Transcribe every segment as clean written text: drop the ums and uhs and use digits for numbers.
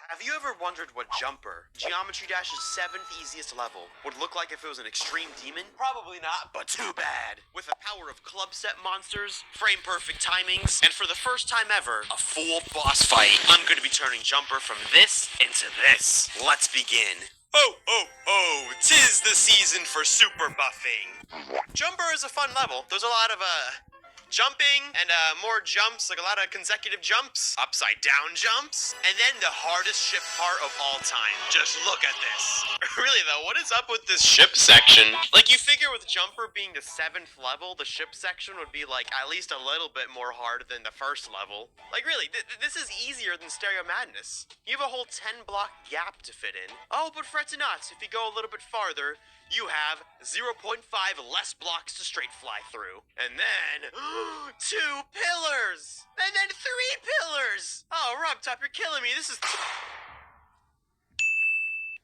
Have you ever wondered what Jumper, Geometry Dash's 7th easiest level, would look like if it was an extreme demon? Probably not, but too bad. With the power of club set monsters, frame perfect timings, and for the first time ever, a full boss fight, I'm going to be turning Jumper from this into this. Let's begin. Oh, 'tis the season for super buffing. Jumper is a fun level. There's a lot of, jumping and more jumps, like a lot of consecutive jumps, upside down jumps, and then the hardest ship part of all time. Just look at this. Really though, what is up with this ship section? Like, you figure with Jumper being the 7th level, the ship section would be like at least a little bit more hard than the first level. Like really, this is easier than Stereo Madness. You have a whole 10 block gap to fit in. Oh, but fret not, if you go a little bit farther, you have 0.5 less blocks to straight fly through. And then 2 pillars! And then 3 pillars! Oh, RobTop, you're killing me. This is...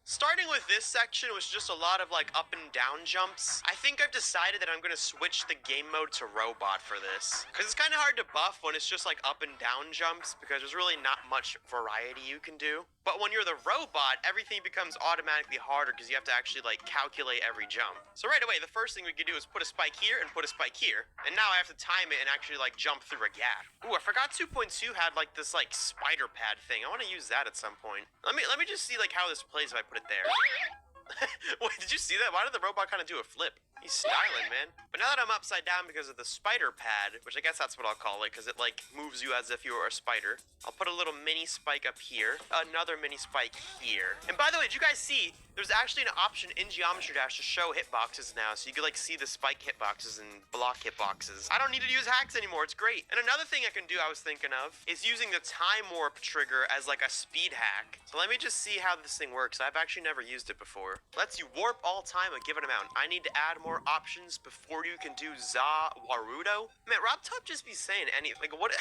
Starting with this section was just a lot of like up and down jumps. I think I've decided that I'm gonna switch the game mode to robot for this. Cause it's kind of hard to buff when it's just like up and down jumps because there's really not much variety you can do. But when you're the robot, everything becomes automatically harder because you have to actually like calculate every jump. So right away, the first thing we could do is put a spike here and put a spike here. And now I have to time it and actually like jump through a gap. Ooh, I forgot 2.2 had like this like spider pad thing. I want to use that at some point. Let me just see like how this plays if I put it there. Wait, did you see that? Why did the robot kind of do a flip? He's styling, man. But now that I'm upside down because of the spider pad, which I guess that's what I'll call it, because it like moves you as if you were a spider, I'll put a little mini spike up here, another mini spike here. And by the way, did you guys see there's actually an option in Geometry Dash to show hitboxes now, so you can like see the spike hitboxes and block hitboxes. I don't need to use hacks anymore, it's great. And another thing I can do, I was thinking of, is using the time warp trigger as like a speed hack. So let me just see how this thing works. I've actually never used it before. Lets you warp all time a given amount. I need to add more options before you can do Za Warudo. Man, RobTop just be saying any, like what,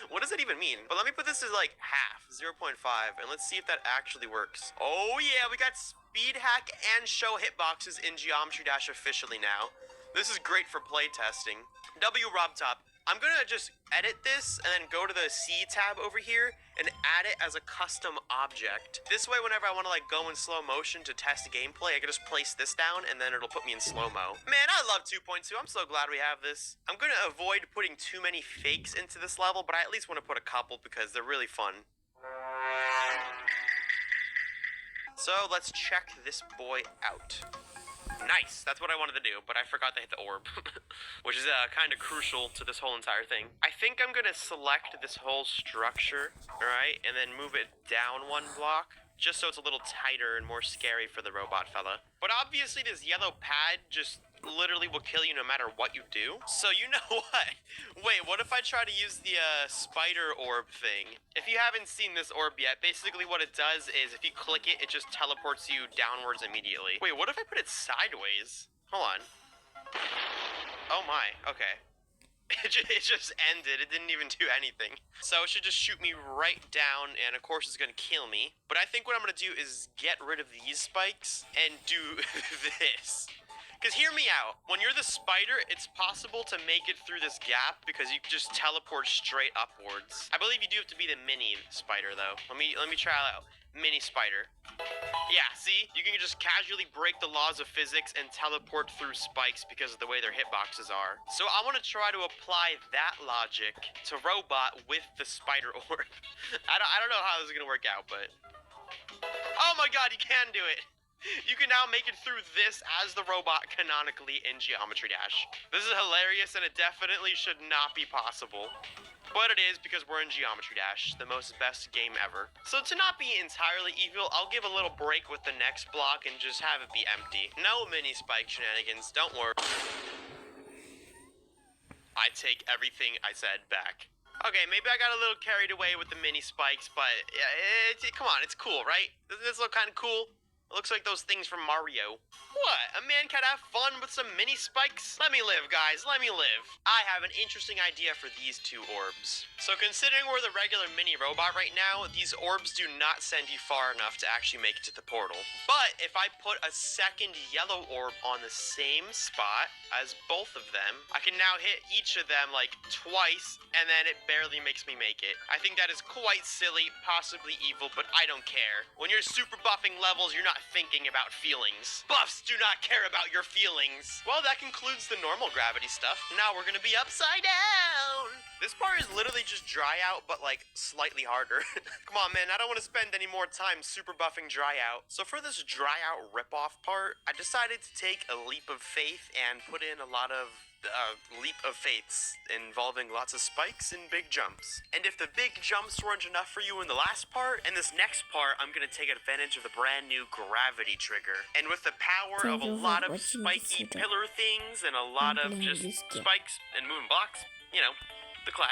what does that even mean? But let me put this as like half, 0.5, and let's see if that actually works. Oh yeah, we got speed hack and show hitboxes in Geometry Dash officially now. This is great for playtesting. RobTop. I'm gonna just edit this and then go to the C tab over here and add it as a custom object. This way, whenever I want to like go in slow motion to test gameplay, I can just place this down and then it'll put me in slow-mo. Man, I love 2.2. I'm so glad we have this. I'm gonna avoid putting too many fakes into this level, but I at least want to put a couple because they're really fun. So let's check this boy out. Nice, that's what I wanted to do, but I forgot to hit the orb, which is kind of crucial to this whole entire thing. I think I'm gonna select this whole structure, alright, and then move it down 1 block, just so it's a little tighter and more scary for the robot fella. But obviously this yellow pad just literally will kill you no matter what you do. So you know what? Wait, what if I try to use the spider orb thing? If you haven't seen this orb yet, basically what it does is if you click it, it just teleports you downwards immediately. Wait, what if I put it sideways? Hold on. Oh my, okay. It just ended. It didn't even do anything. So it should just shoot me right down, and of course it's gonna kill me. But I think what I'm gonna do is get rid of these spikes and do this. Because hear me out, when you're the spider, it's possible to make it through this gap because you can just teleport straight upwards. I believe you do have to be the mini spider though. Let me try it out. Mini spider. Yeah, see? You can just casually break the laws of physics and teleport through spikes because of the way their hitboxes are. So I want to try to apply that logic to robot with the spider orb. I don't know how this is going to work out, but... Oh my god, you can do it! You can now make it through this as the robot canonically in Geometry Dash. This is hilarious and it definitely should not be possible. But it is because we're in Geometry Dash, the most best game ever. So to not be entirely evil, I'll give a little break with the next block and just have it be empty. No mini spike shenanigans, don't worry. I take everything I said back. Okay, maybe I got a little carried away with the mini spikes, but come on, it's cool, right? Doesn't this look kind of cool? It looks like those things from Mario. What? A man can have fun with some mini spikes? Let me live, guys. Let me live. I have an interesting idea for these two orbs. So considering we're the regular mini robot right now, these orbs do not send you far enough to actually make it to the portal. But if I put a second yellow orb on the same spot as both of them, I can now hit each of them like twice, and then it barely makes me make it. I think that is quite silly, possibly evil, but I don't care. When you're super buffing levels, you're not thinking about feelings. Buffs do not care about your feelings. Well, that concludes the normal gravity stuff. Now we're gonna be upside down. This part is literally just dry out, but like slightly harder. Come on, man, I don't want to spend any more time super buffing dry out. So for this dry out ripoff part, I decided to take a leap of faith and put in a lot of leap of faiths involving lots of spikes and big jumps. And if the big jumps weren't enough for you in the last part, in this next part, I'm gonna take advantage of the brand new gravity trigger. And with the power of a lot of spiky pillar things and a lot of just spikes and moving blocks, you know, the classic.